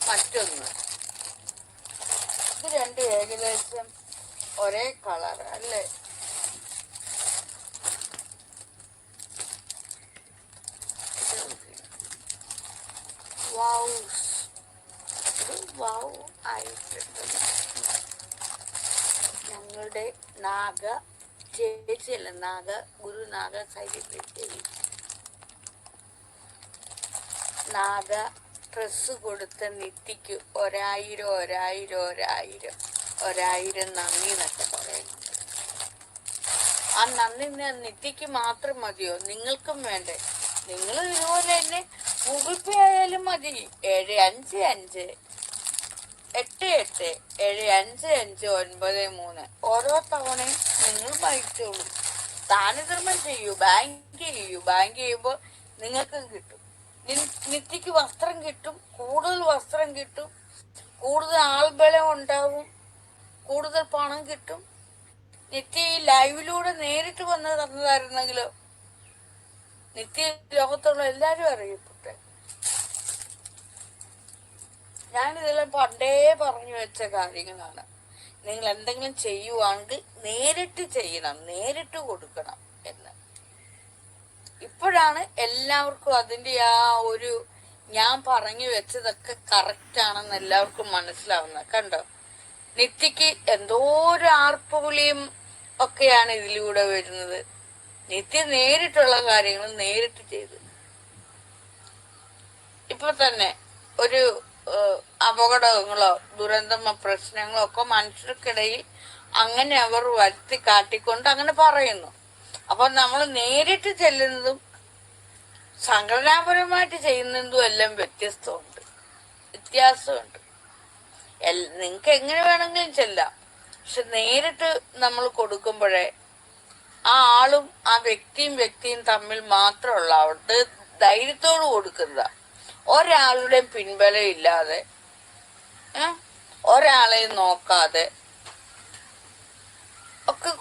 മറ്റൊന്ന്. ഇത് രണ്ടും ഏകദേശം ഒരേ കളർ അല്ലേ? വാവ്, വാവ് ആയിട്ടുണ്ട്. ഞങ്ങളുടെ നാഗ ചേച്ചിയല്ല, ഗുരുനാഗ സെലിബ്രിറ്റി നാഗ ഡ്രസ് കൊടുത്ത നിത്തിക്ക് 1000 നന്ദി എന്നൊക്കെ പറയുന്നുണ്ട്. ആ നന്ദി നിത്തിക്ക് മാത്രം മതിയോ? നിങ്ങൾക്കും വേണ്ടേ? നിങ്ങൾ ഇതുപോലെ തന്നെ ഗൂഗിൾ പേ ആയാലും മതി. 7558755593 ഓരോ തവണയും നിങ്ങൾ വായിച്ചോളൂ. ദാനധർമ്മം ചെയ്യൂ, ബാങ്ക് ചെയ്യുമ്പോൾ നിങ്ങൾക്കും കിട്ടും. നിത്യക്ക് വസ്ത്രം കിട്ടും, കൂടുതൽ വസ്ത്രം കിട്ടും, കൂടുതൽ ആൾബലം ഉണ്ടാവും, കൂടുതൽ പണം കിട്ടും. നിത്യ ഈ ലൈവിലൂടെ നേരിട്ട് വന്ന് തന്നതായിരുന്നെങ്കിലോ നിത്യ ലോകത്തുള്ള എല്ലാരും അറിയപ്പെട്ടെ. ഞാനിതെല്ലാം പണ്ടേ പറഞ്ഞു വെച്ച കാര്യങ്ങളാണ്. നിങ്ങൾ എന്തെങ്കിലും ചെയ്യുവാണെങ്കിൽ നേരിട്ട് ചെയ്യണം, നേരിട്ട് കൊടുക്കണം എന്ന്. ഇപ്പോഴാണ് എല്ലാവർക്കും അതിന്റെ ആ ഒരു ഞാൻ പറഞ്ഞു വെച്ചതൊക്കെ കറക്റ്റ് ആണെന്ന് എല്ലാവർക്കും മനസ്സിലാവുന്നത്. കണ്ടോ, നിത്യക്ക് എന്തോ ഒരു ആർപ്പുവിളിയും ഒക്കെയാണ് ഇതിലൂടെ വരുന്നത്. നിത്യ നേരിട്ടുള്ള കാര്യങ്ങൾ നേരിട്ട് ചെയ്തു. ഇപ്പൊ തന്നെ ഒരു അപകടങ്ങളോ ദുരന്തമോ പ്രശ്നങ്ങളോ ഒക്കെ മനുഷ്യർക്കിടയിൽ അങ്ങനെ അവർ വരുത്തി കാട്ടിക്കൊണ്ട് അങ്ങനെ പറയുന്നു. അപ്പൊ നമ്മൾ നേരിട്ട് ചെല്ലുന്നതും സംഘടനാപരമായിട്ട് ചെയ്യുന്നതും എല്ലാം വ്യത്യസ്തമുണ്ട്, വ്യത്യാസമുണ്ട്. നിങ്ങൾക്ക് എങ്ങനെ വേണമെങ്കിലും ചെല്ലാം, പക്ഷെ നേരിട്ട് നമ്മൾ കൊടുക്കുമ്പോഴേ ആ ആളും ആ വ്യക്തിയും തമ്മിൽ മാത്രമുള്ള അവിടെ ധൈര്യത്തോട് കൊടുക്കുക. ഒരാളുടെയും പിൻബലം ഇല്ലാതെ ഒരാളെയും നോക്കാതെ ഒക്കെ